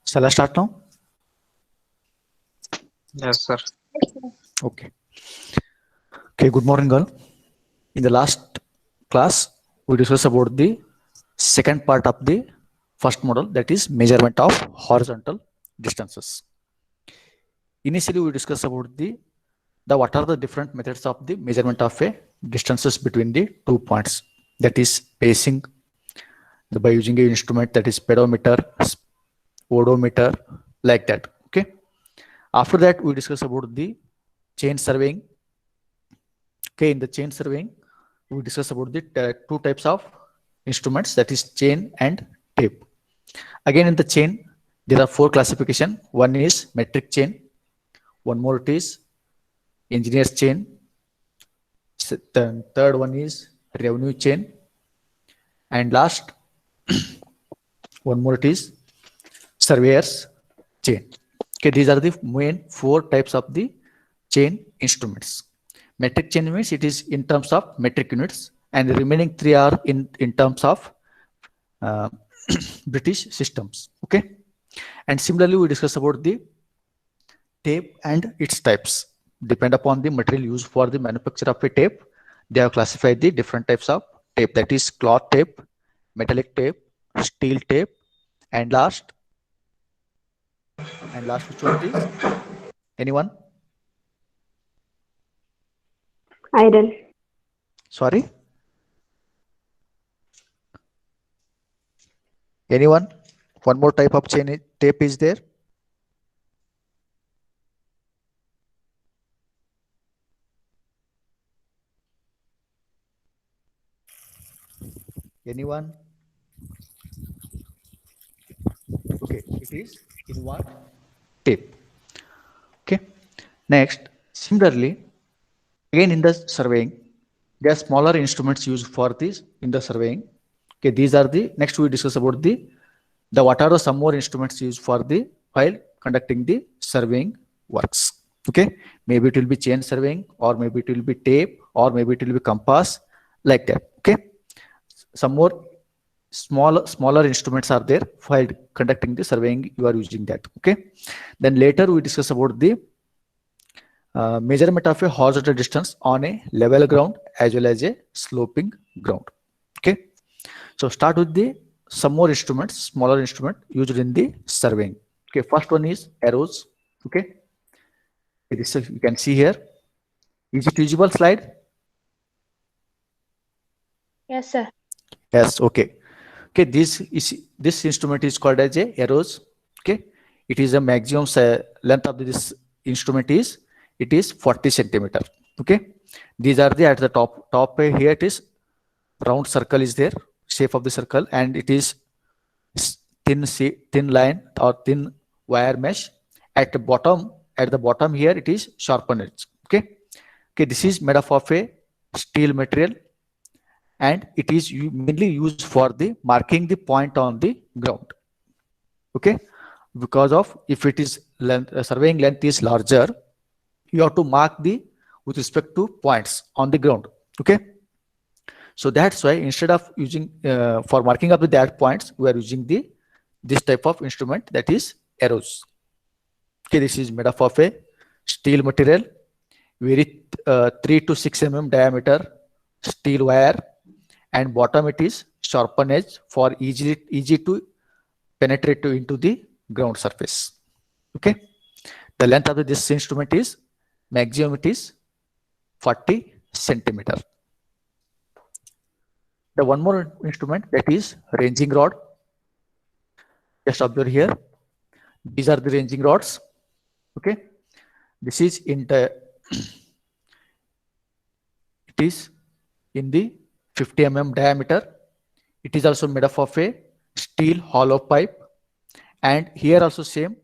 Shall I start now? Yes, sir. Okay. Okay, good morning, all. In the last class, we discussed about the second part of the first model, that is measurement of horizontal distances. Initially, we discussed about the what are the different methods of the measurement of a distances between the 2 points, that is pacing by using an instrument, that is pedometer, odometer, like that. Okay. After that, we discuss about the chain surveying. Okay, in the chain surveying, we discuss about the two types of instruments, that is chain and tape. Again, in the chain, there are four classification. One is metric chain. One more it is engineer's chain. The third one is revenue chain. And last, one more it is surveyor's chain. Okay, these are the main four types of the chain instruments. Metric chain means it is in terms of metric units, and the remaining three are in terms of British systems. Okay, and similarly we discuss about the tape and its types. Depend upon the material used for the manufacture of a tape, they have classified the different types of tape, that is cloth tape, metallic tape, steel tape, and last which one it is? Anyone? Iron. Sorry? Anyone? One more type of chain tape is there? Anyone? Okay, it is in what? Tape. Okay. Next, similarly, again in the surveying, there are smaller instruments used for this in the surveying. Okay, these are the next we discuss about the what are the some more instruments used for the while conducting the surveying works. Okay, maybe it will be chain surveying, or maybe it will be tape, or maybe it will be compass, like that. Okay, some more smaller instruments are there while conducting the surveying. You are using that. Okay, then later we discuss about the measurement of a horizontal distance on a level ground as well as a sloping ground. Okay, so start with the some more instruments, smaller instrument used in the surveying. Okay, first one is arrows. Okay, this you can see here. Is it visible slide? Yes, sir. Yes. Okay. Okay, this instrument is called as a arrows. Okay, it is a maximum length of this instrument is 40 centimeter. Okay, these are the at the top here it is round circle is there, shape of the circle, and it is thin line or thin wire mesh. At the bottom here it is sharpened edge. Okay, this is made up of a steel material, and it is mainly used for the marking the point on the ground. Okay, because of if it is surveying length is larger, you have to mark with respect to points on the ground. Okay, so that's why instead of using for marking up that points, we are using this type of instrument, that is arrows. Okay, this is made up of a steel material, very 3 to 6 mm diameter steel wire, and bottom it is sharpened edge for easy to penetrate into the ground surface. Okay, the length of this instrument is maximum it is 40 centimeter. The one more instrument, that is ranging rod. Just observe here. These are the ranging rods. Okay, this is in the it is in the 50 mm diameter. It is also made up of a steel hollow pipe, and here also same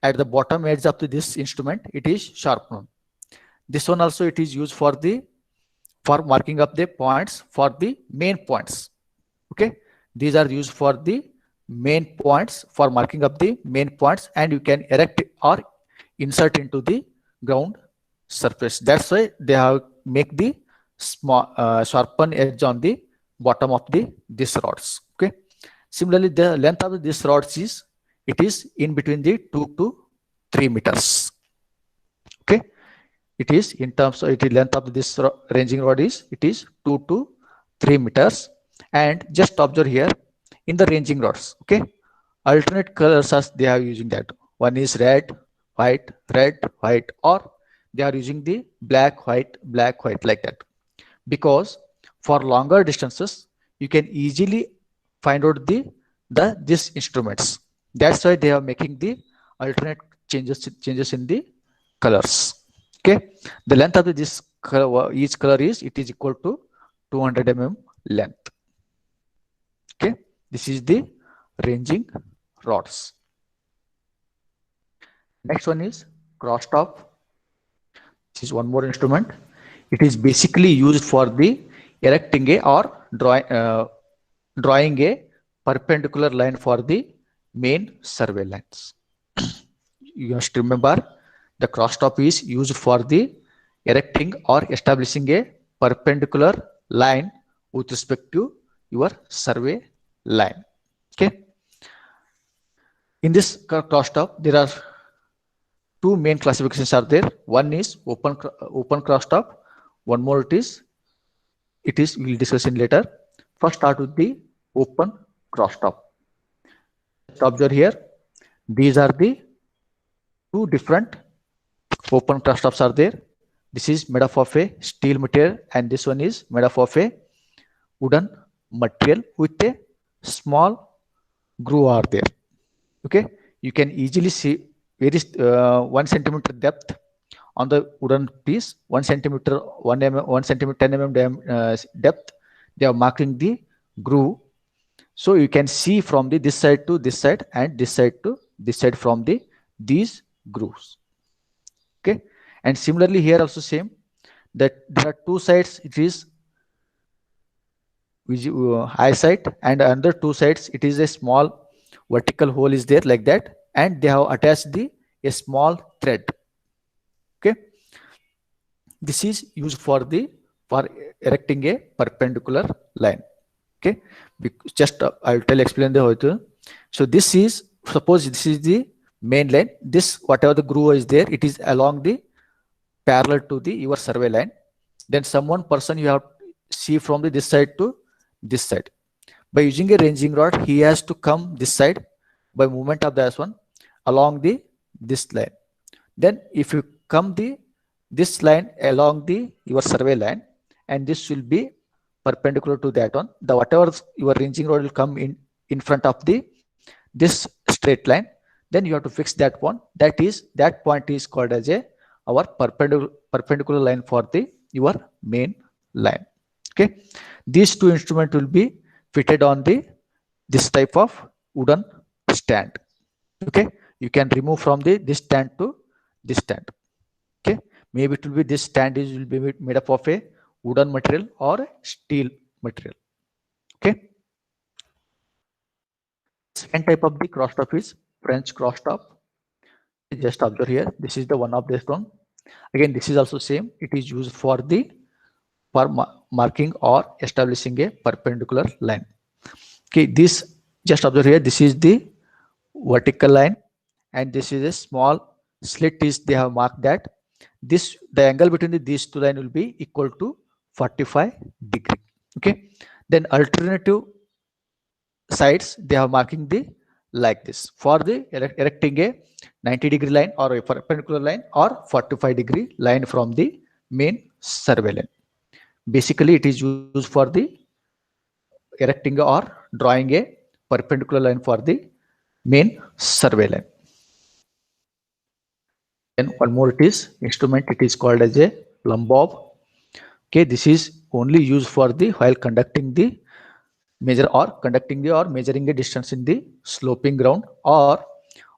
at the bottom edge of this instrument it is sharpened. This one also it is used for marking up the points for the main points. Okay, these are used for the main points, for marking up the main points, and you can erect or insert into the ground surface. That's why they have make the small sharpen edge on the bottom of this rods. Okay, similarly the length of this rods is it is in between the 2 to 3 meters. Okay, it is in terms of it is length of this ranging rod is it is 2 to 3 meters. And just observe here in the ranging rods, okay, alternate colors as they are using that. One is red, white, or they are using the black, white, like that. Because for longer distances, you can easily find out these instruments. That's why they are making the alternate changes in the colors. Okay, the length of this color, each color is equal to 200 mm length. Okay, this is the ranging rods. Next one is crosstop. This is one more instrument. It is basically used for the erecting a or drawing a perpendicular line for the main survey lines. You must remember the crosstop is used for the erecting or establishing a perpendicular line with respect to your survey line. Okay. In this crosstop, there are two main classifications are there. One is open crosstop. One more it is we'll discuss in later. First start with the open crosstop. Observe here, these are the two different open crosstops are there. This is made up of a steel material and this one is made up of a wooden material with a small groove are there. Okay, you can easily see where is 1 centimeter depth on the wooden piece, 1 centimeter, 1 mm, 1 centimeter, 10 mm depth. They are marking the groove. So you can see from this side to this side and this side to this side from these grooves. Okay, and similarly here also same, that there are two sides. It is high side and under two sides it is a small vertical hole is there like that, and they have attached a small thread. Okay, this is used for erecting a perpendicular line. Okay, just I'll explain the how. So this is, suppose this is the main line. This whatever the groove is there, it is along the parallel to your survey line. Then one person you have see from this side to this side. By using a ranging rod, he has to come this side by movement of this one along this line. Then if you come this line along your survey line, and this will be perpendicular to that one, the whatever your ranging rod will come in front of this straight line, then you have to fix that one. That point is called as our perpendicular line for your main line. Okay, these two instruments will be fitted on this type of wooden stand. Okay, you can remove from this stand to this stand. Okay, maybe it will be this stand will be made up of a wooden material or steel material. Okay, second type of the crosstop is French crosstop. Just observe here, this is the one of this one. Again, this is also same. It is used for marking or establishing a perpendicular line. Okay, this just observe here, this is the vertical line and this is a small slit is they have marked that the angle between these two lines will be equal to 45 degree. Okay, then alternative sides they are marking like this for erecting a 90 degree line or a perpendicular line or 45 degree line from the main survey line. Basically, it is used for erecting or drawing a perpendicular line for the main survey line. Then one more, it is instrument. It is called as a plumb bob. Okay, this is only used for while conducting measuring a distance in the sloping ground, or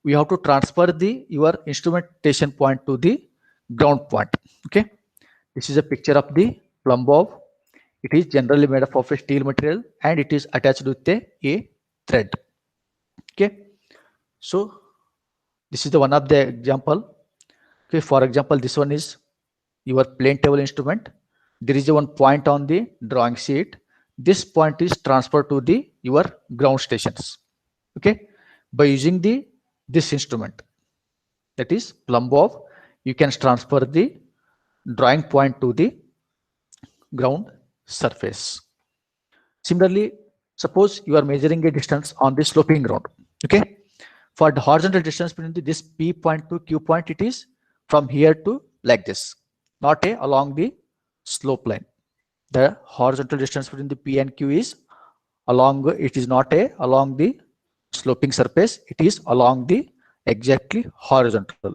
we have to transfer your instrumentation point to the ground point. Okay, this is a picture of the plumb bob. It is generally made up of a steel material and it is attached with a thread. Okay, so this is the one of the example. Okay, for example, this one is your plane table instrument. There is one point on the drawing sheet. This point is transferred to your ground stations. Okay, by using this instrument, that is plumb bob, you can transfer the drawing point to the ground surface. Similarly, suppose you are measuring a distance on the sloping ground. Okay, for the horizontal distance between this P point to Q point, it is from here to like this, not a along the slope line. The horizontal distance between the P and Q is along, it is not a along the sloping surface, it is along the exactly horizontal.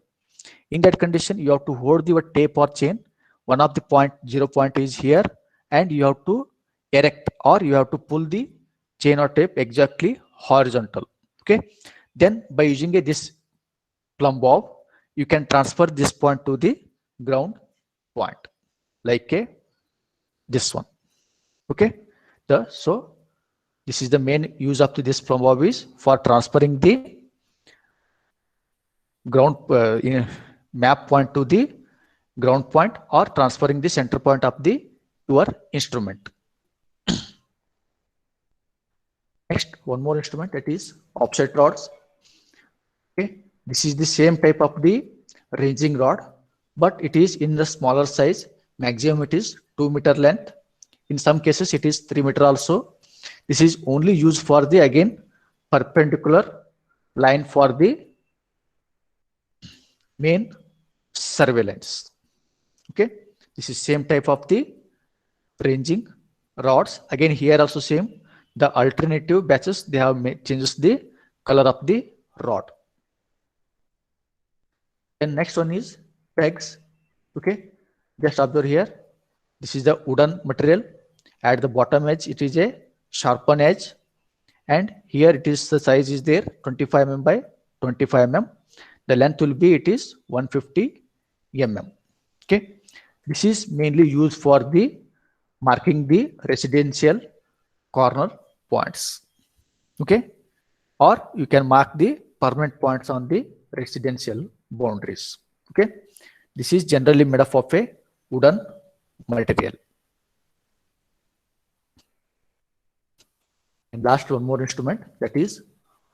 In that condition, you have to hold your tape or chain. One of the point, 0 point is here, and you have to erect or you have to pull the chain or tape exactly horizontal. Okay. Then by using this plumb bob, you can transfer this point to the ground point, like this one. Okay. So this is the main use of this plumb bob is for transferring the ground map point to the ground point or transferring the center point of the your instrument. Next, one more instrument, that is offset rods. Okay, this is the same type of the ranging rod, but it is in the smaller size. Maximum it is 2 meter length. In some cases it is 3 meter also. This is only used for the again perpendicular line for the main surveillance. Okay, this is same type of the ranging rods. Again here also same, the alternative batches they have changes the color of the rod. And next one is pegs. Okay, just observe here, this is the wooden material. At the bottom edge it is a sharpened edge, and here it is the size is there 25 mm by 25 mm. The length will be, it is 150 mm. Okay, this is mainly used for the marking the residential corner points. Okay, or you can mark the permanent points on the residential boundaries. Okay, this is generally made up of a wooden material. And last, one more instrument, that is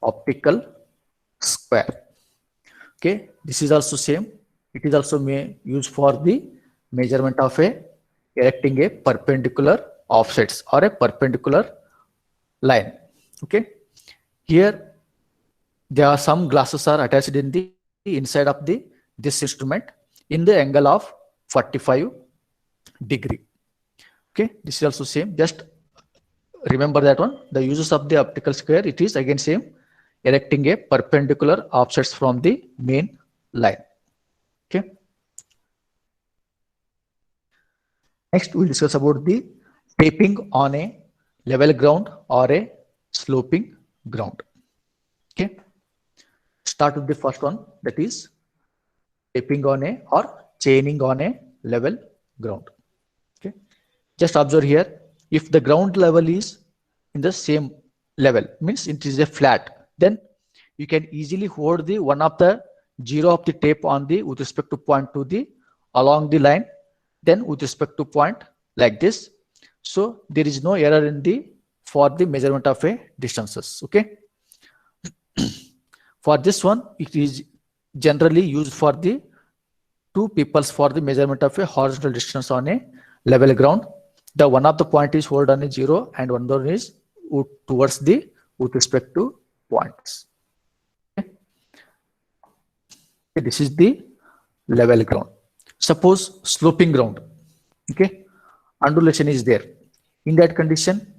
optical square. Okay, this is also same. It is also used for the measurement of erecting a perpendicular offsets or a perpendicular line. Okay, here there are some glasses are attached in the inside of this instrument in the angle of 45 degree. Okay, this is also same. Just remember that one. The uses of the optical square, it is again same, erecting a perpendicular offsets from the main line. Okay. Next, we'll discuss about the taping on a level ground or a sloping ground. Okay. Start with the first one, that is taping on a or chaining on a level ground. Okay. Just observe here, if the ground level is in the same level, means it is a flat, then you can easily hold the one of the 0 of the tape on the with respect to point to the along the line, then with respect to point like this. So there is no error in the for the measurement of a distances. Okay. For this one, it is generally used for the two peoples for the measurement of a horizontal distance on a level ground. The one of the point is hold on a 0 and one other is towards the with respect to points. Okay. This is the level ground. Suppose sloping ground. Okay, undulation is there. In that condition,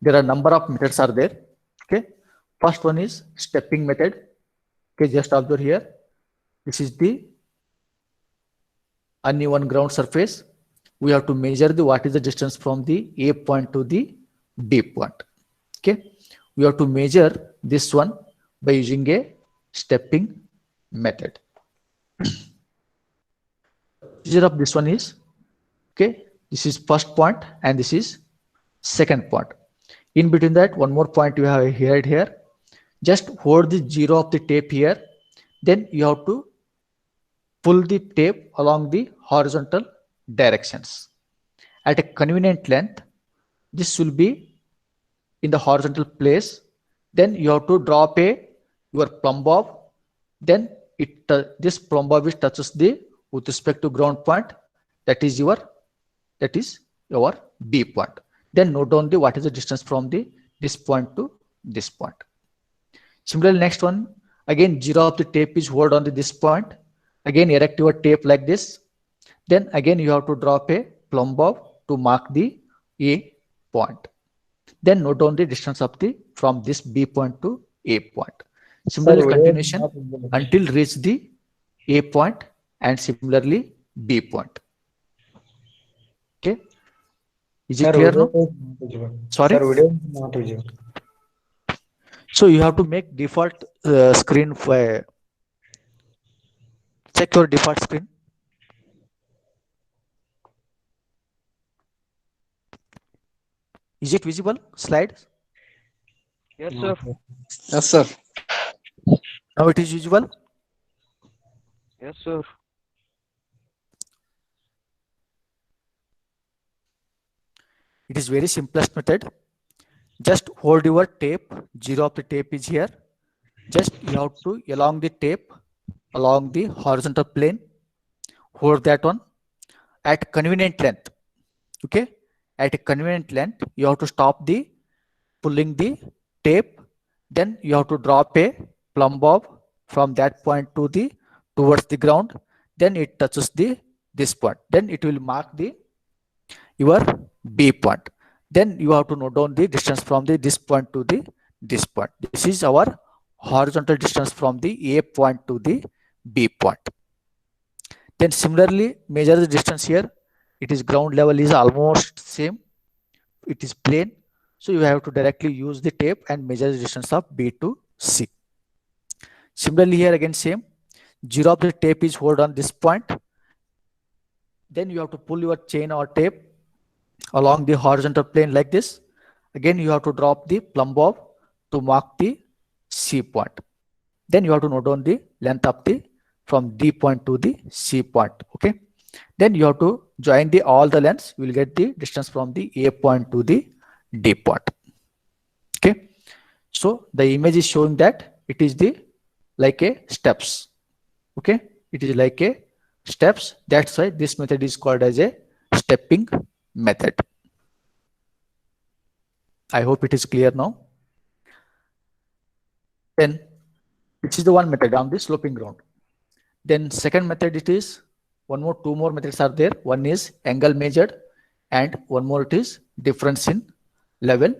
there are number of methods are there. Okay, first one is stepping method. Okay, just observe here. This is the uneven ground surface. We have to measure the what is the distance from the A point to the B point. Okay, we have to measure this one by using a stepping method. Procedure of this one is, okay, this is first point and this is second point. In between that, one more point you have here. Just hold the 0 of the tape here. Then you have to pull the tape along the horizontal directions. At a convenient length, this will be in the horizontal place. Then you have to drop your plumb bob then this plumb bob touches the with respect to ground point, that is your B point. Then note down the what is the distance from this point to this point. Similarly, next one, again zero of the tape is hold on this point. Again erect your tape like this. Then again you have to drop a plumb bob to mark the A point. Then note down the distance of from this B point to A point. Similarly, continuation until reach the A point and similarly B point. Okay. Is it clear now? Sorry. So you have to make default screen for check your default screen. Is it visible? Slide. Yes, sir. Yes, sir. Now it is visible. Yes, sir. It is very simplest method. Just hold your tape. Zero of the tape is here. Just you have to along the tape, along the horizontal plane. Hold that one at convenient length. Okay. At a convenient length, you have to stop the pulling the tape. Then you have to drop a plumb bob from that point to towards the ground. Then it touches this point. Then it will mark your B point. Then you have to note down the distance from this point to this point. This is our horizontal distance from the A point to the B point. Then similarly measure the distance here. It is ground level is almost same. It is plane. So you have to directly use the tape and measure the distance of B to C. Similarly here again same. Zero of the tape is hold on this point. Then you have to pull your chain or tape along the horizontal plane like this. Again you have to drop the plumb bob to mark the C point. Then you have to note down the length of from D point to the C point. Okay. Then you have to join all the lengths. You will get the distance from the A point to the D point. Okay. So the image is showing that it is like a steps. Okay. It is like a steps. That's why this method is called as a stepping method. I hope it is clear now. Then this is the one method on the sloping ground. Then second method it is two more methods are there. One is angle measured and one more it is difference in level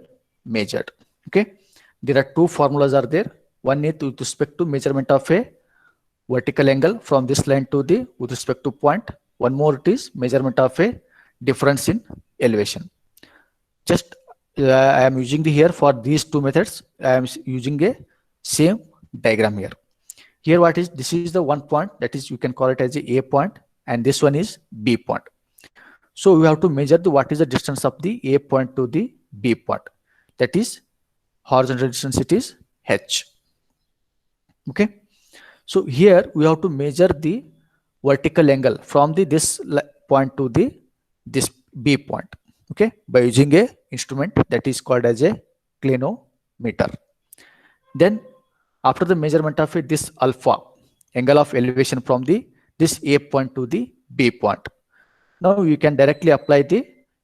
measured. Okay. There are two formulas are there. One is with respect to measurement of a vertical angle from this line to with respect to point. One more it is measurement of a difference in elevation. Just I am using here for these two methods. I am using a same diagram here. Here what is this is the one point, that is you can call it as a point, and this one is B point. So we have to measure what is the distance of the A point to the B point. That is horizontal distance, it is H. Okay. So here we have to measure the vertical angle from this point to this B point. Okay, by using a instrument that is called as a clinometer. Then after the measurement of this alpha angle of elevation from this A point to the B point, now you can directly apply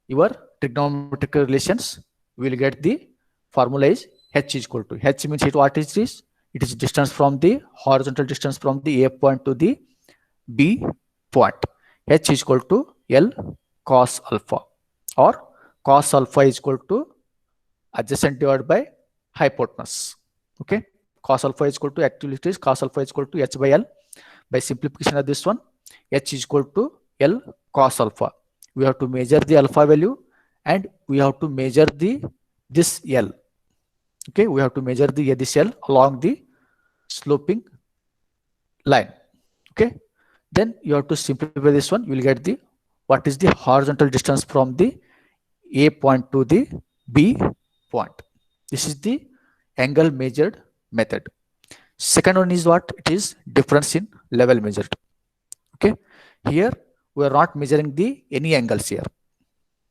your trigonometric relations. We will get the formula is H is equal to H means what is this? It is distance from the horizontal distance from the A point to the B point. H is equal to L cos alpha, or cos alpha is equal to adjacent divided by hypotenuse. Okay, cos alpha is equal to, actually it is cos alpha is equal to H by L. By simplification of this one, H is equal to L cos alpha. We have to measure the alpha value and we have to measure this L. Okay, we have to measure this L along the sloping line. Okay, then you have to simplify this one. You will get what is the horizontal distance from the A point to the B point. This is the angle measured method. Second one is what? It is difference in level measured. Okay, here we are not measuring any angles here.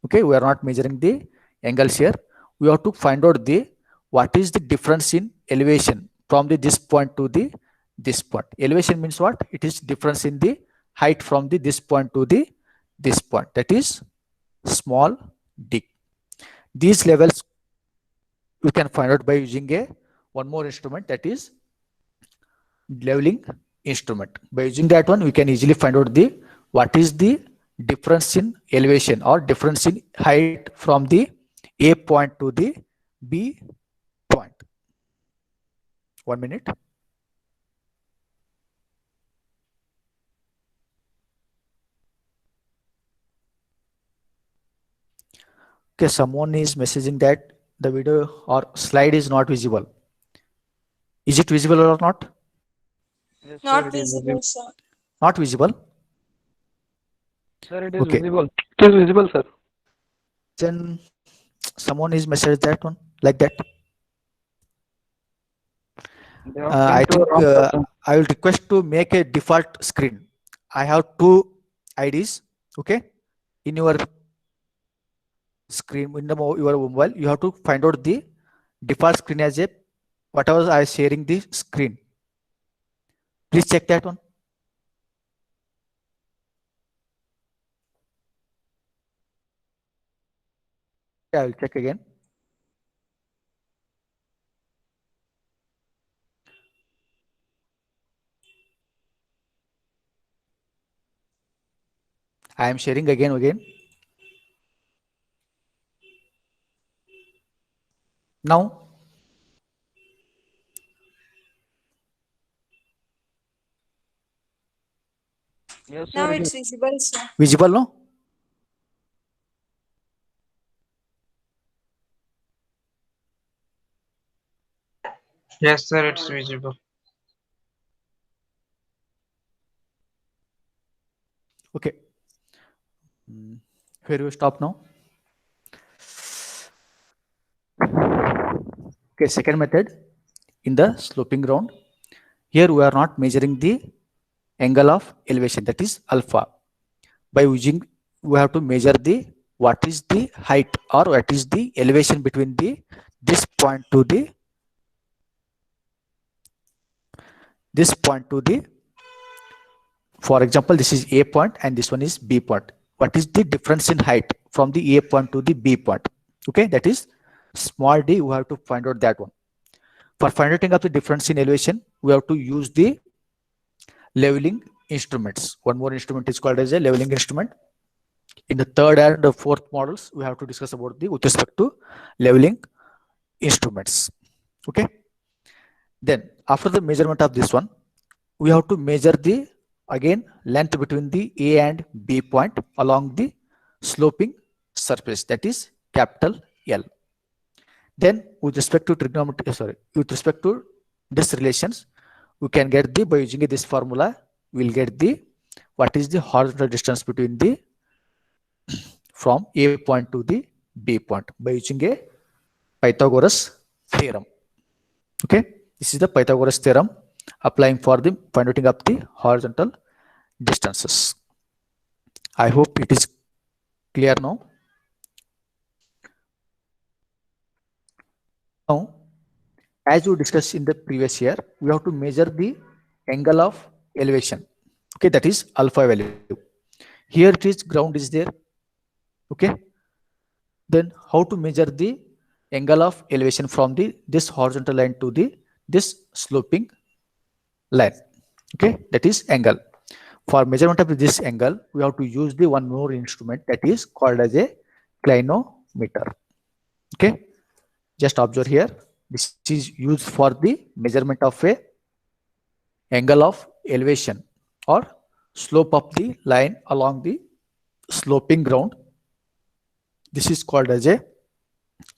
Okay, we are not measuring the angles here. We have to find out what is the difference in elevation from this point to this point. Elevation means what? It is difference in the height from the this point to the this point. That is small d. These levels we can find out by using a one more instrument, that is leveling instrument. By using that one, we can easily find out the what is the difference in elevation or difference in height from the A point to the B point. 1 minute. Okay, someone is messaging that the video or slide is not visible. Is it visible or not? Yes, Not sir, it is visible, sir. Not visible. Sir, it is Okay. visible. It is visible, sir. Then someone is messaged that one like that. They have I pinned to a think wrong person. I will request to make a default screen. I have two IDs. Okay, in your screen in your mobile, you have to find out the default screen as a whatever I sharing the screen. Please check that one. I will check again. I am sharing again. Now, Yes, Now sir, it it's is. visible, sir. visible, no? Yes, sir, it's visible. Okay. Where you stop now? Okay, second method in the sloping ground. Here we are not measuring the angle of elevation, that is alpha. By using, we have to measure the what is the height or what is the elevation between the this point to the for example, this is A point and this one is B point. What is the difference in height from the A point to the B point? Okay, that is small d. We have to find out that one. For finding out the difference in elevation, we have to use the leveling instruments. One more instrument is called as a leveling instrument. In the third and the fourth models, we have to discuss about the with respect to leveling instruments. Okay. Then after the measurement of this one, we have to measure the again length between the A and B point along the sloping surface, that is capital L. Then with respect to trigonometry, with respect to this relations, we can get the by using this formula, we'll get the what is the horizontal distance between the from A point to the B point by using a Pythagoras theorem. Okay, this is the Pythagoras theorem applying for the finding up the horizontal distances. I hope it is clear now. Now, as we discussed in the previous year, we have to measure the angle of elevation. Okay, that is alpha value. Here it is ground is there. Okay. Then how to measure the angle of elevation from the this horizontal line to the this sloping line. Okay, that is angle. For measurement of this angle, we have to use the one more instrument that is called as a clinometer. Okay, just observe here. This is used for the measurement of a angle of elevation or slope of the line along the sloping ground. This is called as a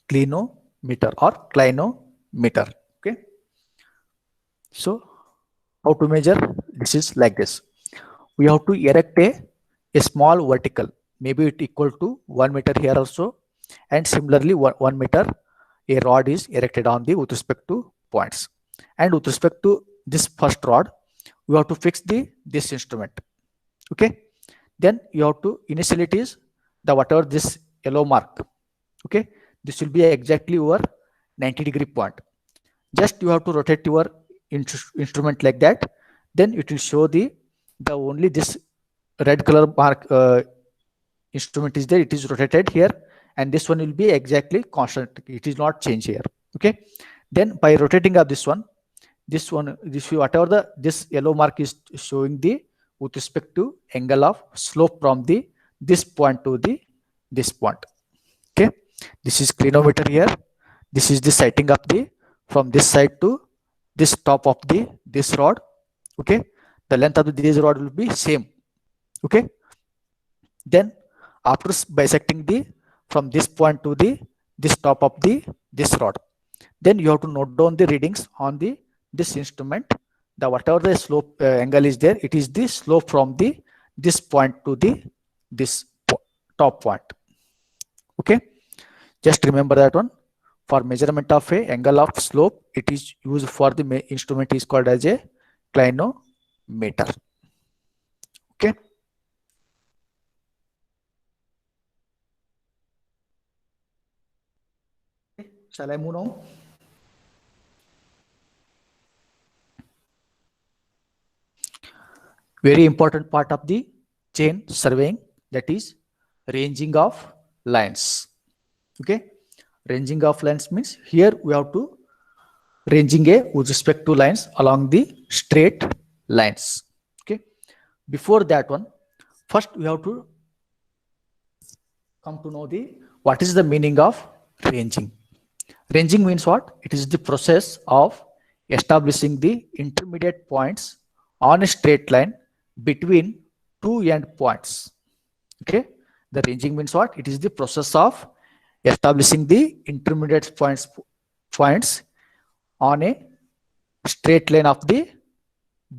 clinometer or clinometer. Okay. So how to measure? This is like this. We have to erect a small vertical, maybe it equal to 1 meter here also, and similarly 1 meter a rod is erected on the with respect to points, and with respect to this first rod we have to fix this instrument. Okay, then you have to initially it is the whatever this yellow mark. Okay, this will be exactly your 90-degree point. Just you have to rotate your instrument like that, then it will show the only this red color mark instrument is there, it is rotated here, and this one will be exactly constant, it is not change here. Okay, then by rotating up this one, this whatever this yellow mark is showing the with respect to angle of slope from the this point to the this point. Okay, this is clinometer here, this is the sighting up the from this side to this top of the this rod. Okay, the length of this rod will be same. Okay, then after bisecting the from this point to the this top of the this rod, then you have to note down the readings on the this instrument, the whatever the slope angle is there, it is the slope from the this point to the this top point. Okay, just remember that one. For measurement of a angle of slope, it is used for the instrument is called as a clinometer. Okay, shall I move now? Very important part of the chain surveying, that is ranging of lines. Okay, ranging of lines means here we have to ranging a with respect to lines along the straight lines. Okay, before that one, first we have to come to know the what is the meaning of ranging. Ranging means what? It is the process of establishing the intermediate points on a straight line between two end points. Okay, the ranging means what? It is the process of establishing the intermediate points on a straight line of the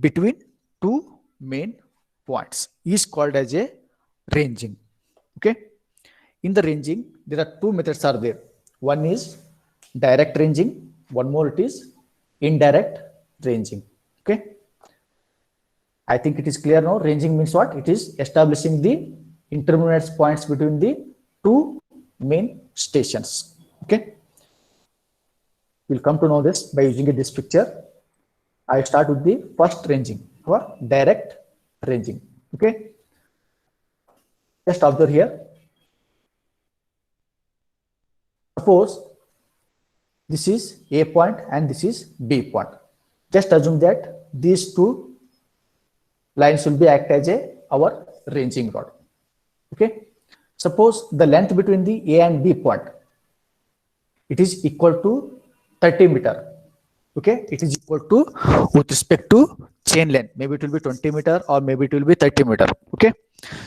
between two main points is called as a ranging. Okay, in the ranging there are two methods are there. One is direct ranging, one more it is indirect ranging. Okay, I think it is clear now. Ranging means what? It is establishing the intermediate points between the two main stations. Okay, we'll come to know this by using this picture. I start with the first ranging or direct ranging. Okay, just observe here. Suppose this is A point and this is B point. Just assume that these two lines will be act as our ranging rod. Okay, suppose the length between the A and B point, it is equal to 30 meter. Okay, it is equal to with respect to chain length, maybe it will be 20 meter or maybe it will be 30 meter. Okay,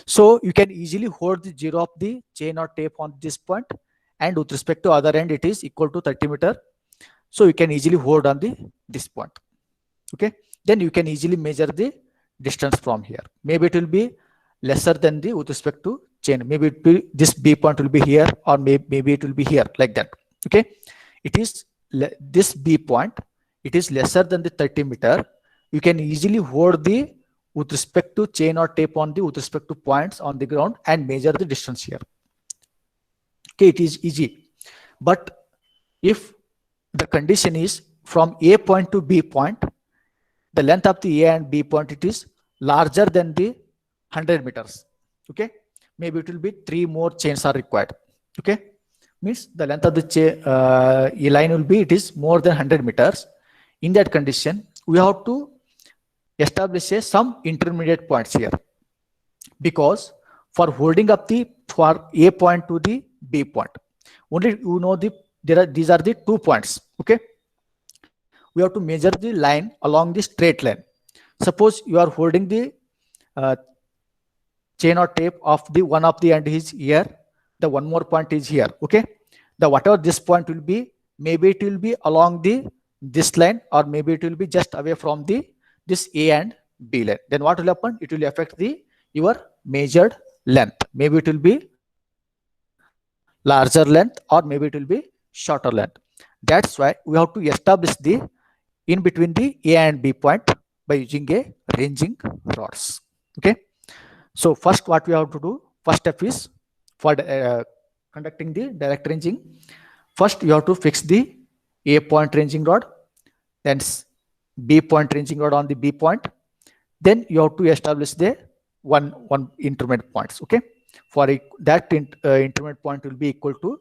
so you can easily hold the zero of the chain or tape on this point, and with respect to other end it is equal to 30 meter, so you can easily hold on the this point. Okay, then you can easily measure the distance from here. Maybe it will be lesser than the with respect to chain, maybe it will, this B point will be here or maybe it will be here, like that. Okay, it is this B point, it is lesser than the 30 meter. You can easily hold the with respect to chain or tape on the with respect to points on the ground and measure the distance here. Okay, it is easy. But if the condition is from A point to B point, the length of the A and B point, it is larger than the 100 meters. Okay, maybe it will be 3 more chains are required. Okay, means the length of the A line will be, it is more than 100 meters. In that condition, we have to establish some intermediate points here, because for holding up the for A point to the B point, only you know these are the 2 points. Okay, we have to measure the line along the straight line. Suppose you are holding the chain or tape of the one of the end is here, the one more point is here. Okay, the whatever this point will be, maybe it will be along the this line or maybe it will be just away from the this A and B line. Then what will happen? It will affect the your measured length. Maybe it will be larger length or maybe it will be shorter length. That's why we have to establish the in between the A and B point by using a ranging rods. Okay, so first what we have to do, first step is for conducting the direct ranging. First you have to fix the A point ranging rod, then B point ranging rod on the B point. Then you have to establish the one intermediate points. Okay, for that intermediate point will be equal to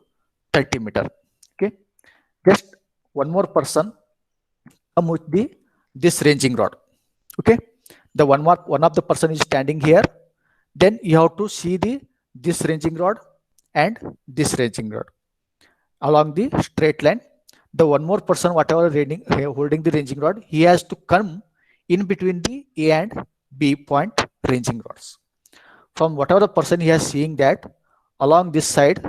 30 meter. Okay, just one more person come with this ranging rod. Okay, the one of the person is standing here. Then you have to see this ranging rod and this ranging rod along the straight line. The one more person, whatever holding the ranging rod, he has to come in between the A and B point ranging rods. From whatever the person he has seeing that along this side,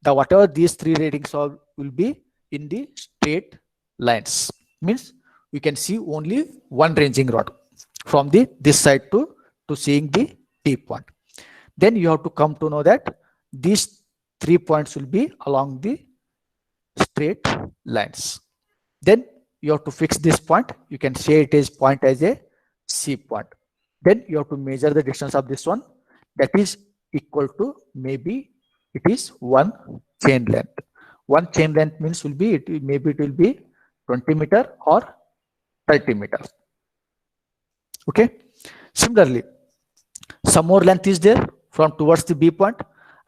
the whatever these three ratings are will be in the straight lines. Means we can see only one ranging rod from this side to seeing the T point. Then you have to come to know that these 3 points will be along the straight lines. Then you have to fix this point. You can say it is point as a C point. Then you have to measure the distance of this one. That is equal to, maybe it is one chain length. One chain length means maybe it will be 20 meter or 30 meters. Okay. Similarly, some more length is there from towards the B point.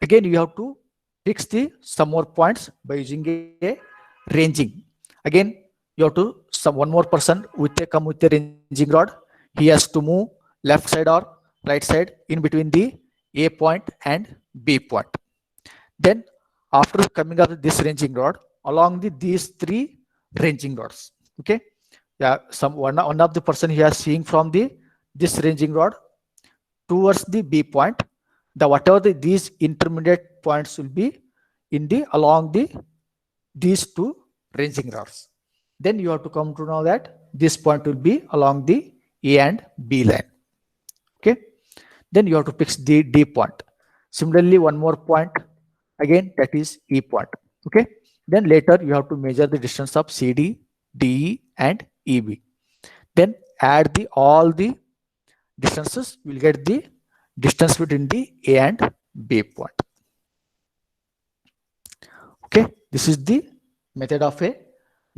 Again, you have to fix some more points by using a ranging. Again, you have to one more person come with the ranging rod. He has to move left side or right side in between the A point and B point. Then after coming up with this ranging rod, along these three ranging rods. Okay. Yeah, one of the person he is seeing from this ranging rod towards the B point. Whatever these intermediate points will be along these two ranging rods. Then you have to come to know that this point will be along the A and B line. Okay. Then you have to fix the D point. Similarly, one more point again, that is E point. Okay. Then later you have to measure the distance of CD, DE and EB. Then add all the distances, you will get the distance between the A and B point. Okay, this is the method of a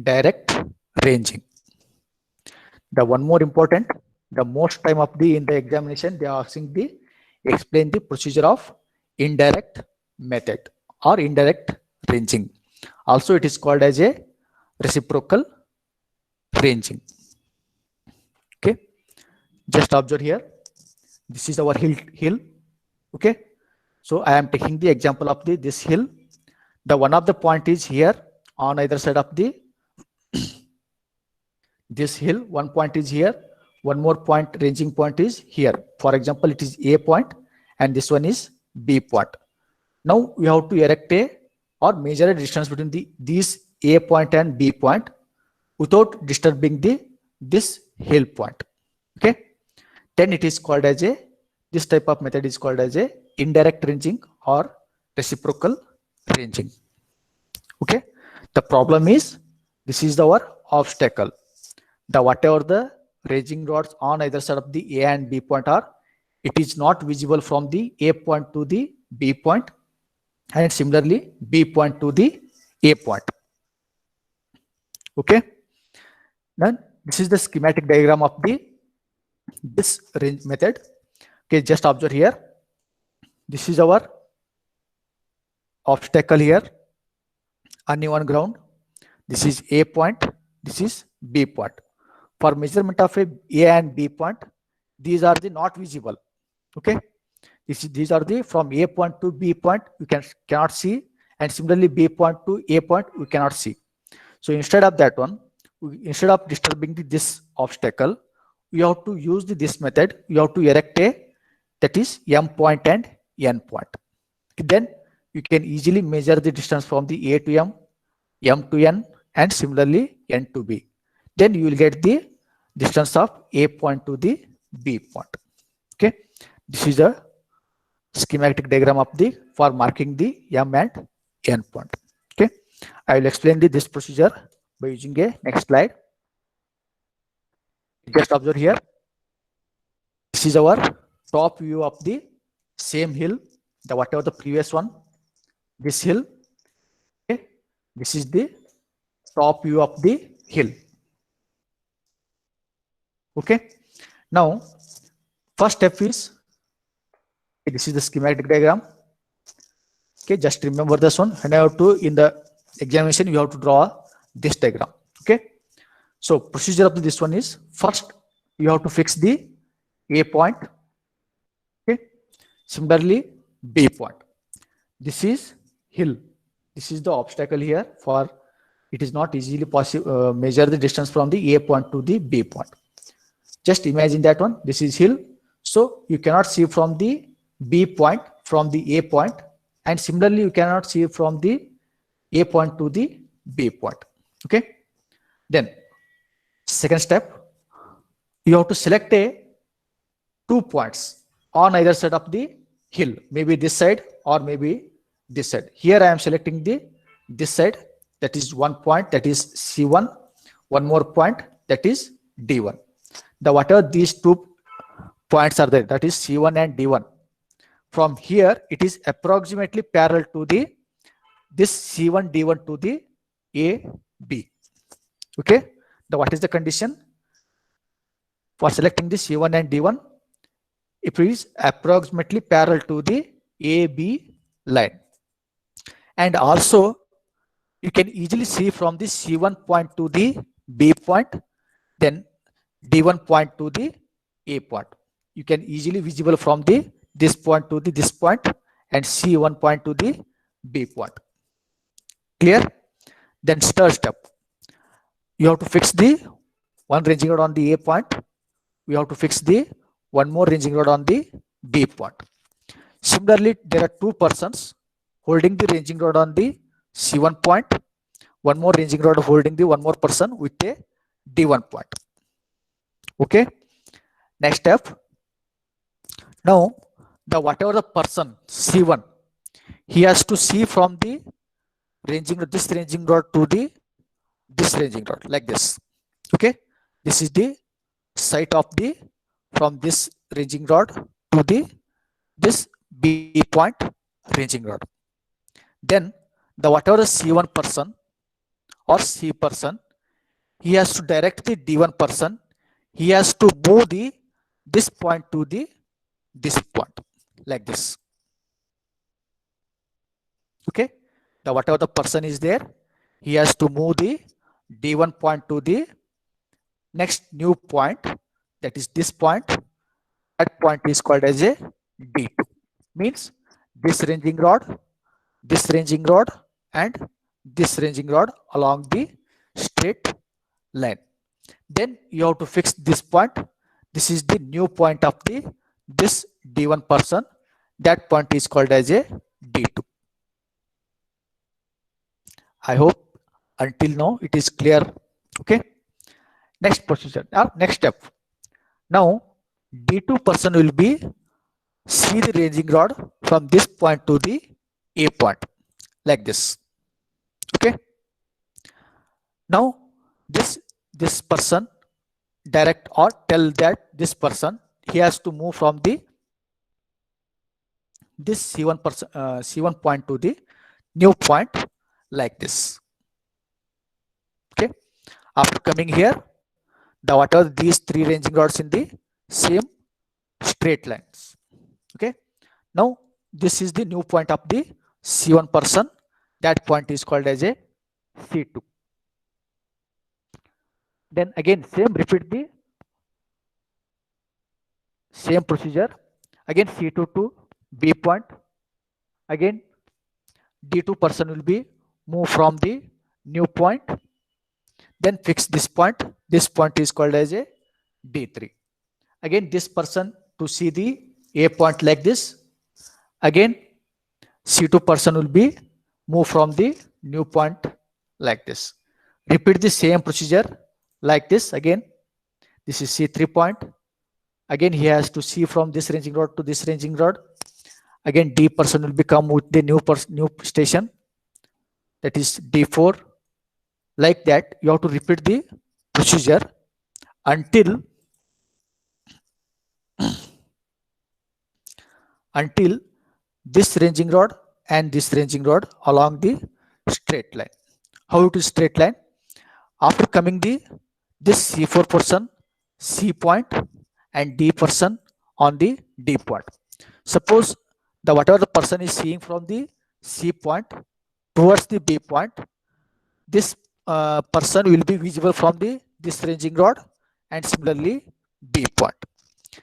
direct ranging. The one more important, the most time of in the examination, they are asking explain the procedure of indirect method or indirect ranging. Also, it is called as a reciprocal ranging. Okay, just observe here. This is our hill. Okay, so I am taking the example of this hill. The one of the point is here on either side of this hill. One point is here. One more point, ranging point is here. For example, it is A point and this one is B point. Now we have to erect or measure a distance between these A point and B point without disturbing this hill point. Okay. Then it is called as this type of method is called as a indirect ranging or reciprocal ranging. Okay. The problem is this is our obstacle. Whatever the ranging rods on either side of the A and B point are, it is not visible from the A point to the B point, and similarly B point to the A point. Okay. Then this is the schematic diagram of this range method. Okay, just observe here. This is our obstacle here, uneven ground. This is A point. This is B point. For measurement of A and B point, these are not visible. Okay, these are from A point to B point you cannot see, and similarly B point to A point you cannot see. So instead of that one, instead of disturbing this obstacle, you have to use this method. You have to erect that is M point and N point. Then you can easily measure the distance from the A to M, M to N, and similarly N to B. Then you will get the distance of A point to the B point. Okay, this is a schematic diagram of for marking the M and N point. Okay, I will explain this procedure by using a next slide. Just observe here. This is our top view of the same hill, whatever the previous one. This hill. Okay, this is the top view of the hill. Okay. Now, first step is, this is the schematic diagram. Okay, just remember this one. And I have to, in the examination, you have to draw this diagram. Okay. So procedure of this one is, first you have to fix the A point. Okay. Similarly, B point. This is hill. This is the obstacle here. For it is not easily possible measure the distance from the A point to the B point. Just imagine that one. This is hill. So you cannot see from the B point from the A point, and similarly you cannot see from the A point to the B point. Okay. Then second step, you have to select a 2 points on either side of the hill, maybe this side or maybe this side. Here I am selecting this side, that is 1 point, that is C1, one more point, that is D1. The whatever these 2 points are there, that is C1 and D1. From here it is approximately parallel to this C1 D1 to the AB. Okay. Now what is the condition for selecting the C1 and D1? It is approximately parallel to the AB line. And also you can easily see from the C1 point to the B point, then D1 point to the A point. You can easily visible from this point to this point, and C1 point to the B point. Clear? Then third step, you have to fix the one ranging rod on the A point. We have to fix the one more ranging rod on the B point. Similarly, there are 2 persons holding the ranging rod on the C1 point, one more ranging rod holding the one more person with a D1 point. Okay. Next step. Now, whatever the person C1, he has to see from the this ranging rod to this ranging rod, like this. Okay. This is the site of from this ranging rod to this B point ranging rod. Then the whatever the C1 person or C person, he has to direct the D1 person. He has to move this point to this point, like this. Okay. The whatever the person is there, he has to move the D1 point to the next new point, that is this point. That point is called as a D2. Means this ranging rod, and this ranging rod along the straight line. Then you have to fix this point. This is the new point of this D1 person. That point is called as a D2. I hope until now it is clear. Okay. Next procedure. Next step. Now D2 person will be see the ranging rod from this point to the A point, like this. Okay. Now this person direct or tell that this person, he has to move from this C1 person C1 point to the new point, like this. Okay. After coming here, the whatever these 3 ranging rods in the same straight lines. Okay. Now this is the new point of the C1 person. That point is called as a C2. Then again repeat the same procedure. Again C2 to B point. Again D2 person will be move from the new point. Then fix this point. This point is called as a D3. Again this person to see the A point, like this. Again C2 person will be move from the new point, like this. Repeat the same procedure like this. Again this is C3 point. Again he has to see from this ranging rod to this ranging rod. Again D person will become with the new station, that is D4. Like that you have to repeat the procedure until this ranging rod and this ranging rod along the straight line. How it is straight line? After coming this C4 person, C point and D person on the D point. Suppose the whatever the person is seeing from the C point towards the B point, this person will be visible from the this ranging rod, and similarly B point.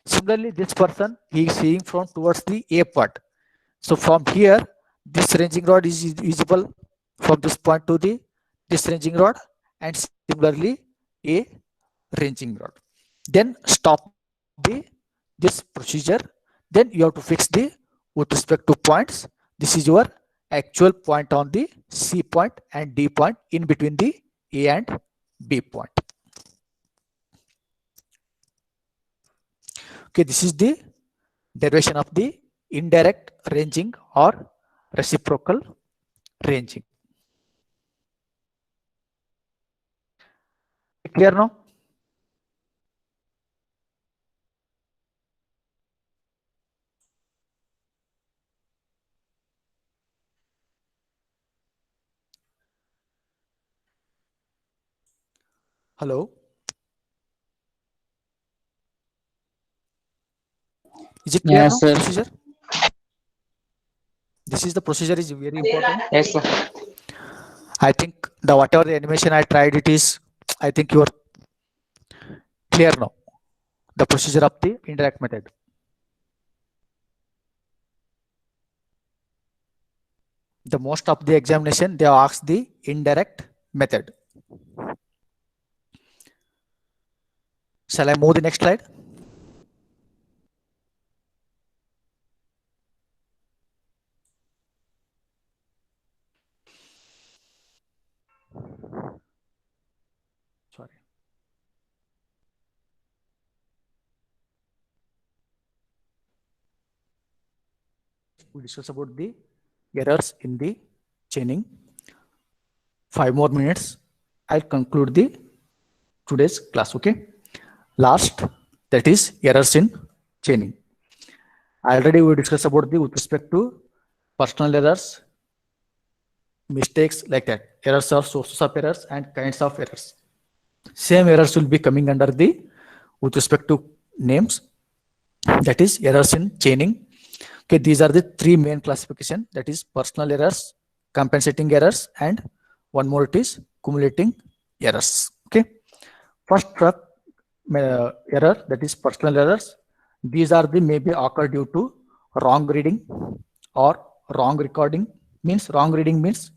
Similarly, this person he is seeing from towards the A point. So from here, this ranging rod is visible from this point to the this ranging rod, and similarly A ranging rod. Then stop the this procedure. Then you have to fix the with respect to points. This is your actual point on the C point and D point in between the A and B point. Okay, this is the derivation of the indirect ranging or reciprocal ranging. Clear now? Hello? Is it clear Yes, now? sir. Procedure? This is the procedure is very important. Yes, sir. I think the whatever the animation I tried it is, I think you are clear now. The procedure of the indirect method. The most of the examination they ask the indirect method. Shall I move the next slide? Sorry. We discuss about the errors in the chaining. 5 more minutes. I'll conclude the today's class. Okay. Last, that is errors in chaining. Already we discussed about the with respect to personal errors, mistakes like that. Errors are sources of errors and kinds of errors. Same errors will be coming under the with respect to names, that is errors in chaining. Okay, these are the 3 main classification, that is personal errors, compensating errors, and one more it is cumulating errors. Okay, first error, that is personal errors. These are the maybe occur due to wrong reading or wrong recording. Means wrong reading means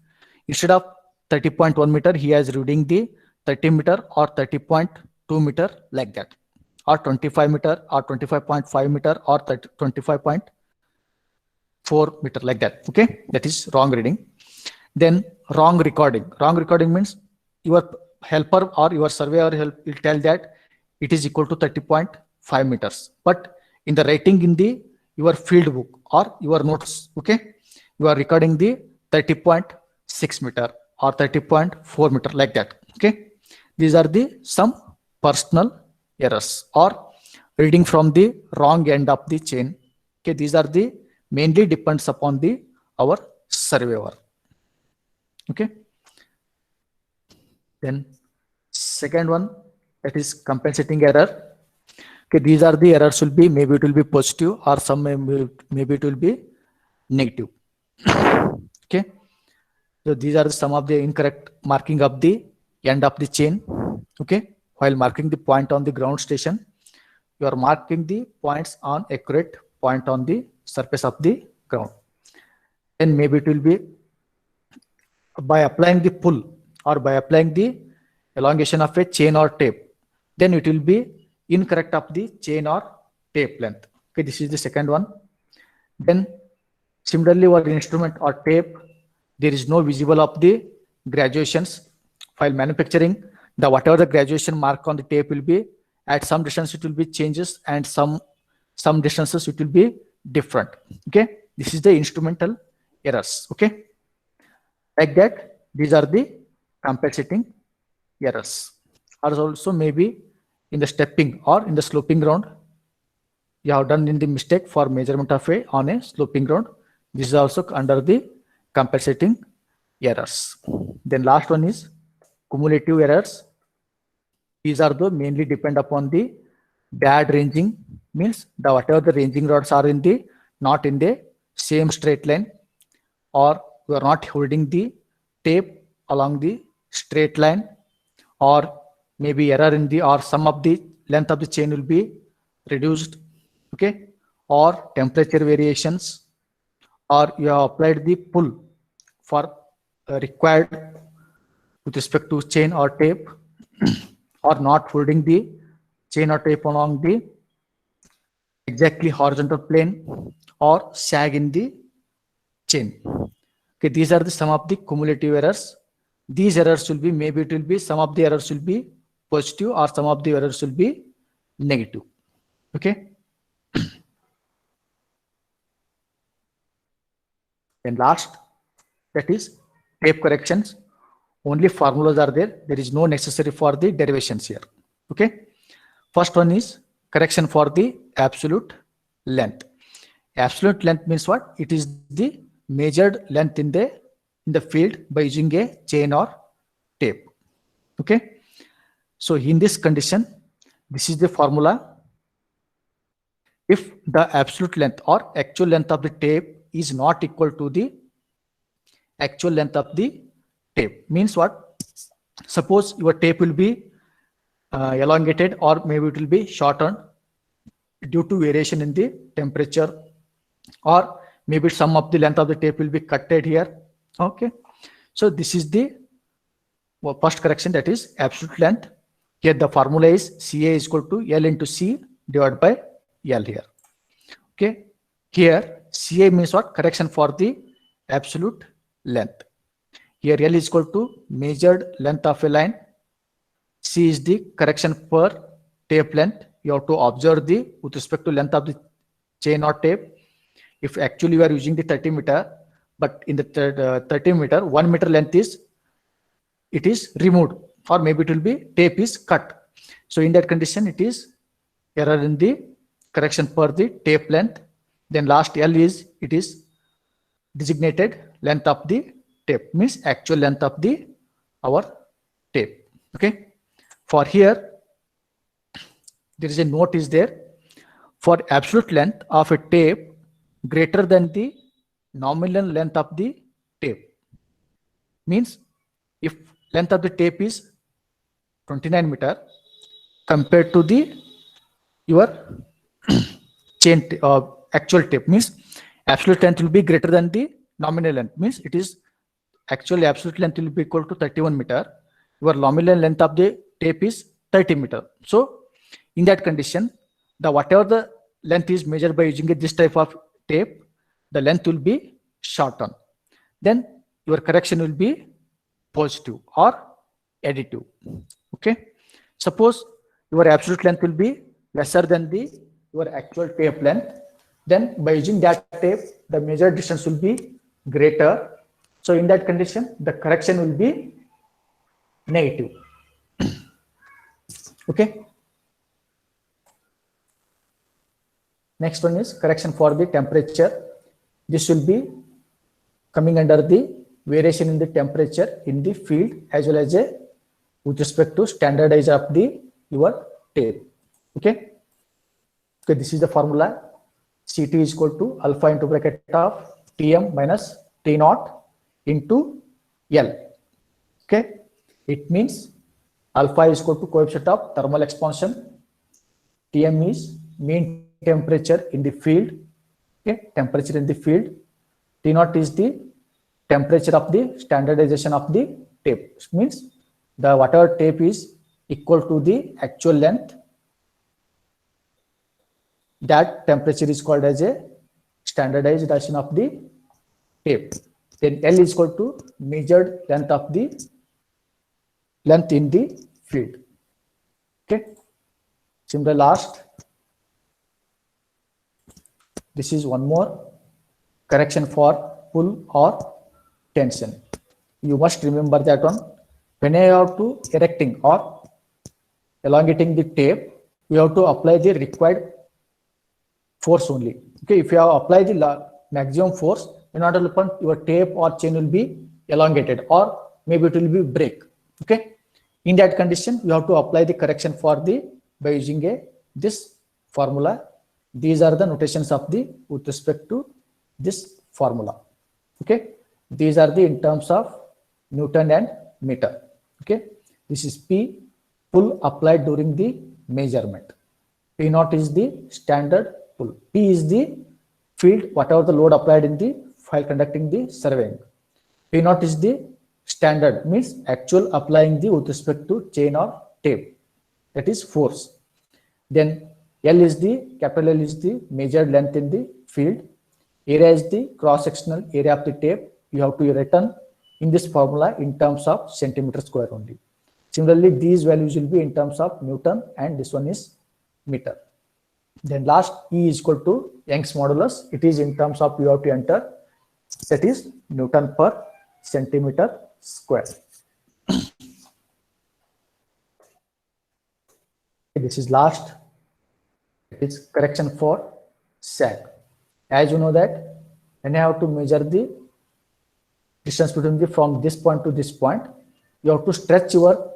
instead of 30.1 meter he is reading the 30 meter or 30.2 meter like that, or 25 meter or 25.5 meter or 25.4 meter like that. Okay, that is wrong reading. Then wrong recording. Wrong recording means your helper or your surveyor will tell that it is equal to 30.5 meters, but in the writing in the your field book or your notes, okay, you are recording the 30.6 meter or 30.4 meter like that. Okay, these are the some personal errors or reading from the wrong end of the chain. Okay, these are the mainly depends upon the our surveyor. Okay, then second one, that is compensating error. Okay, these are the errors will be maybe it will be positive or some maybe it will be negative. Okay, so these are some of the incorrect marking of the end of the chain. Okay, while marking the point on the ground station, you are marking the points on accurate point on the surface of the ground. Then maybe it will be by applying the pull or by applying the elongation of a chain or tape, then it will be incorrect of the chain or tape length. Okay, this is the second one. Then similarly, our instrument or tape, there is no visible of the graduations. While manufacturing, the whatever the graduation mark on the tape will be at some distance it will be changes, and some distances it will be different. Okay, this is the instrumental errors. Okay, like that, these are the compensating errors. Or also maybe in the stepping or in the sloping ground, you have done in the mistake for measurement of a on a sloping ground. This is also under the compensating errors. Then last one is cumulative errors. These are the mainly depend upon the bad ranging means the whatever the ranging rods are in the not in the same straight line, or you are not holding the tape along the straight line, or maybe error in the or some of the length of the chain will be reduced, okay, or temperature variations, or you have applied the pull for required with respect to chain or tape, or not holding the chain or tape along the exactly horizontal plane, or sag in the chain. Okay, these are the some of the cumulative errors. These errors will be, maybe it will be, some of the errors will be positive or some of the errors will be negative. Okay. And last, that is tape corrections. Only formulas are there. There is no necessary for the derivations here. Okay. First one is correction for the absolute length. Absolute length means what? It is the measured length in the field by using a chain or tape. Okay. So in this condition, this is the formula. If the absolute length or actual length of the tape is not equal to the actual length of the tape, means what? Suppose your tape will be elongated, or maybe it will be shortened due to variation in the temperature, or maybe some of the length of the tape will be cutted here. Okay. So this is the first correction, that is absolute length. Here the formula is CA is equal to L into C divided by L here. Okay. Here CA means what? Correction for the absolute length. Here L is equal to measured length of a line. C is the correction per tape length. You have to observe the with respect to length of the chain or tape. If actually you are using the 30 meter, but in the 30 meter, 1 meter length is, it is removed, or maybe it will be tape is cut. So in that condition, it is error in the correction per the tape length. Then last L is, it is designated length of the tape, means actual length of the our tape. Okay. For here, there is a note is there. For absolute length of a tape greater than the nominal length of the tape, means if length of the tape is 29 meter compared to the your chain actual tape, means absolute length will be greater than the nominal length, means it is actually absolute length will be equal to 31 meter. Your nominal length of the tape is 30 meter. So in that condition, the whatever the length is measured by using this type of tape, the length will be shortened. Then your correction will be positive or additive. Okay. Suppose your absolute length will be lesser than the your actual tape length. Then by using that tape, the measured distance will be greater. So in that condition, the correction will be negative. Okay. Next one is correction for the temperature. This will be coming under the variation in the temperature in the field, as well as with respect to standardize of the your tape. Okay. Okay. This is the formula. CT is equal to alpha into bracket of Tm minus T naught into L. Okay. It means alpha is equal to coefficient of thermal expansion. Tm is mean temperature in the field. Okay. Temperature in the field. T naught is the temperature of the standardization of the tape. It means the whatever tape is equal to the actual length, that temperature is called as a standardization of the tape. Then L is equal to measured length of the length in the field. Okay. Similar last, this is one more correction for pull or tension. You must remember that one. When I have to erecting or elongating the tape, we have to apply the required force only. Okay. If you have applied the maximum force, in order upon your tape or chain will be elongated, or maybe it will be break. Okay. In that condition, you have to apply the correction for the by using a this formula. These are the notations of the with respect to this formula. Okay, these are the in terms of Newton and meter. Okay, this is P, pull applied during the measurement. P naught is the standard pull. P is the field, whatever the load applied in the while conducting the surveying. P naught is the standard, means actual applying the with respect to chain or tape, that is force. Then L is the, capital L is the measured length in the field. Area is the cross-sectional area of the tape. You have to written in this formula in terms of centimeter square only. Similarly, these values will be in terms of Newton and this one is meter. Then last, E is equal to Young's modulus. It is in terms of you have to enter, that is Newton per centimeter square. This is last. It is correction for sag. As you know that when you have to measure the distance between the from this point to this point, you have to stretch your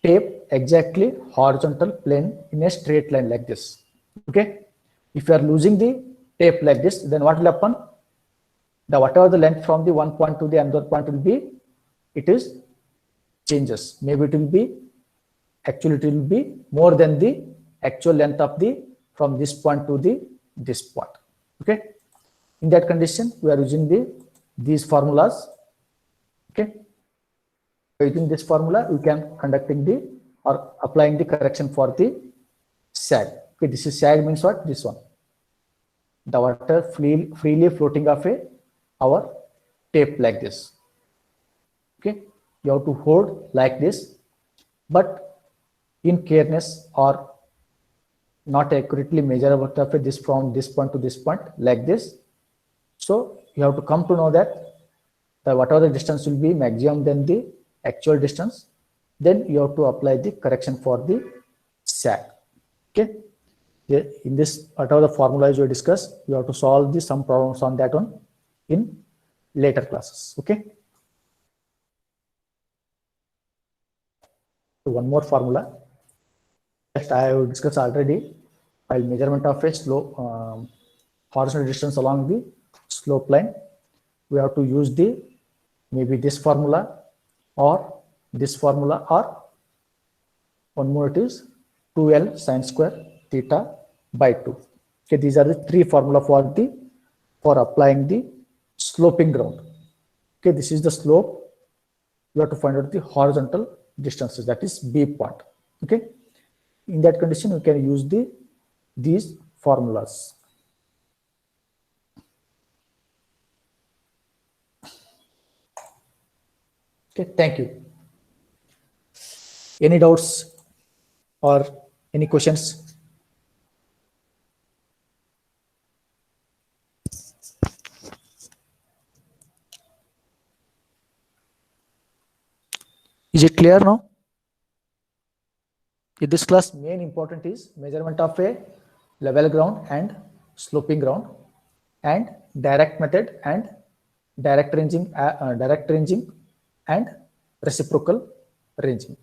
tape exactly horizontal plane in a straight line like this. Okay, if you are losing the tape like this, then what will happen? The whatever the length from the one point to the another point will be, it is changes. Maybe it will be, actually it will be more than the actual length of the from this point to the this point. Okay, in that condition we are using these formulas. Okay, using this formula we can conducting the or applying the correction for the sag. Okay, this is sag means what? This one, the water freely floating off our tape like this. Okay, you have to hold like this, but in carelessness or not accurately measure about this from this point to this point like this. So you have to come to know that the whatever the distance will be maximum than the actual distance, then you have to apply the correction for the sag. Okay, in this whatever the formulas we discuss, you have to solve some problems on that one in later classes. Okay, so one more formula that I have discussed already. While measurement of a slope horizontal distance along the slope line, we have to use the maybe this formula or this formula, or one more, it is 2L sine square theta by 2. Okay, these are the three formula for applying the sloping ground. Okay, this is the slope. You have to find out the horizontal distances, that is B point. Okay, in that condition we can use these formulas. Okay, thank you. Any doubts or any questions? Is it clear now? In this class, main important is measurement of a level ground and sloping ground, and direct method and direct ranging and reciprocal ranging.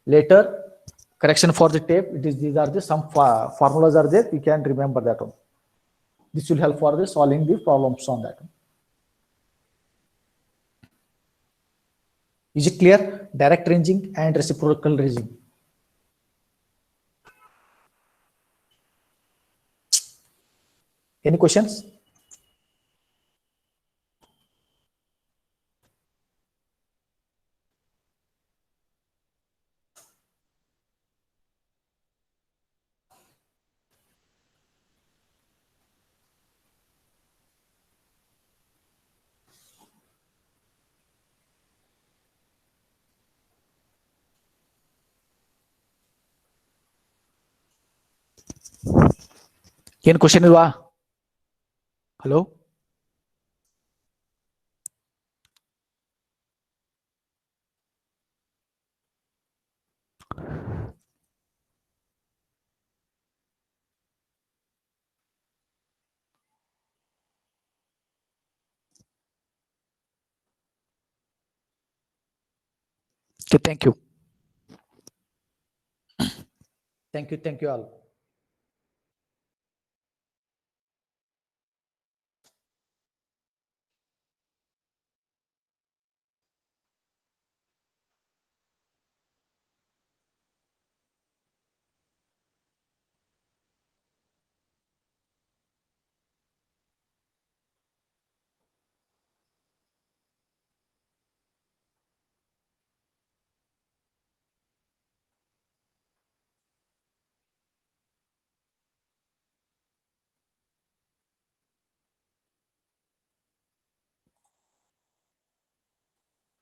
Later, correction for the tape. These are the some formulas are there. You can remember that one. This will help for the solving the problems on that one. Is it clear? Direct ranging and reciprocal ranging. Any questions? Any question ilva? Hello? Okay, thank you. Thank you all.